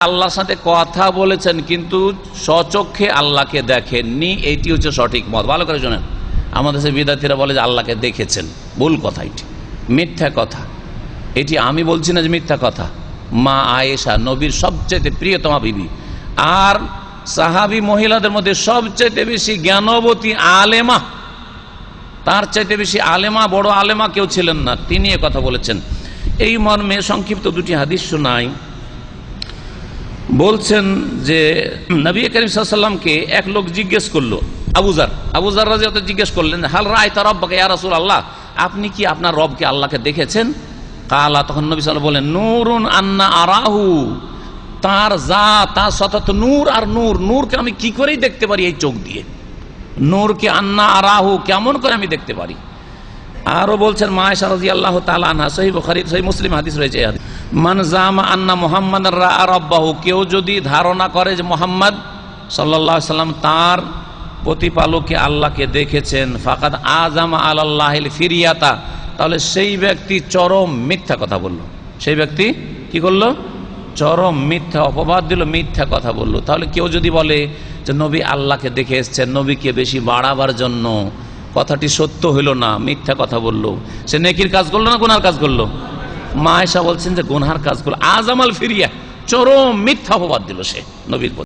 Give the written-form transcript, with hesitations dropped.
আল্লাহর সাথে কথা বলেছেন কিন্তু স্বচক্ষে আল্লাহকে দেখেননি, এইটি হচ্ছে সঠিক মত। ভালো করে শোনেন, আমাদের সে বিদ্যার্থীরা বলে যে আল্লাহকে দেখেছেন, ভুল কথা, এটি মিথ্যা কথা। এটি আমি বলছি না যে মিথ্যা কথা। মা আয়েশা নবীর সবচেয়ে প্রিয়তমা বিবি, আর সাহাবী মহিলাদের মধ্যে সবচেয়ে বেশি জ্ঞানবতী আলেমা, তার চাইতে বেশি আলেমা, বড় আলেমা কেউ ছিলেন না, তিনি এ কথা বলেছেন। এই মর্মে সংক্ষিপ্ত দুটি হাদিস শোনাই। বলছেন যে নবী করিম সাল্লাল্লাহু আলাইহি ওয়াসাল্লামকে এক লোক জিজ্ঞেস করলো, আবু যার রাদিয়াল্লাহু আনহু জিজ্ঞেস করলেন, হাল রাআইতা রাব্বাকা ইয়া রাসূলুল্লাহ, আপনি কি আপনার রবকে আল্লাহকে দেখেছেন? কালা, তখন নবী সাল্লাল্লাহু আলাইহি ওয়াসাল্লাম বলেন, নূরুন আন্না আরাহু, তার জাত, তার সতত নূর, আর নূরকে আমি কি করেই দেখতে পারি এই চোখ দিয়ে, নূরকে আন্না আরাহু কেমন করে আমি দেখতে পারি। আরো বলছেন মা আয়েশা রাদিয়াল্লাহু তাআলা আনহা, সহিহ বুখারী সহিহ মুসলিম হাদিস রয়েছে, মান জামা আন্না মুহাম্মাদার রাআ রাব্বাহু, কেউ যদি ধারণা করে যে মুহাম্মদ সাল্লাল্লাহু আলাইহি ওয়াসাল্লাম তার প্রতিপালককে আল্লাহকে দেখেছেন, ফাকাদ আযামা আলাল্লাহিল ফিরিয়াতা, তাহলে সেই ব্যক্তি চরম মিথ্যা কথা বলল। সেই ব্যক্তি কি করলো? চরম মিথ্যা অপবাদ দিল, মিথ্যা কথা বলল। তাহলে কেউ যদি বলে যে নবী আল্লাহকে দেখে এসছেন, নবীকে বেশি বাড়াবার জন্য, কথাটি সত্য হইল না, মিথ্যা কথা বলল, সে নেকির কাজ করলো না গুনার কাজ করলো? মা আয়েশা বলছেন যে গুনহার কাজ করলো। আযামাল ফিরিয়া, চরম মিথ্যা অপবাদ দিল সে নবীর।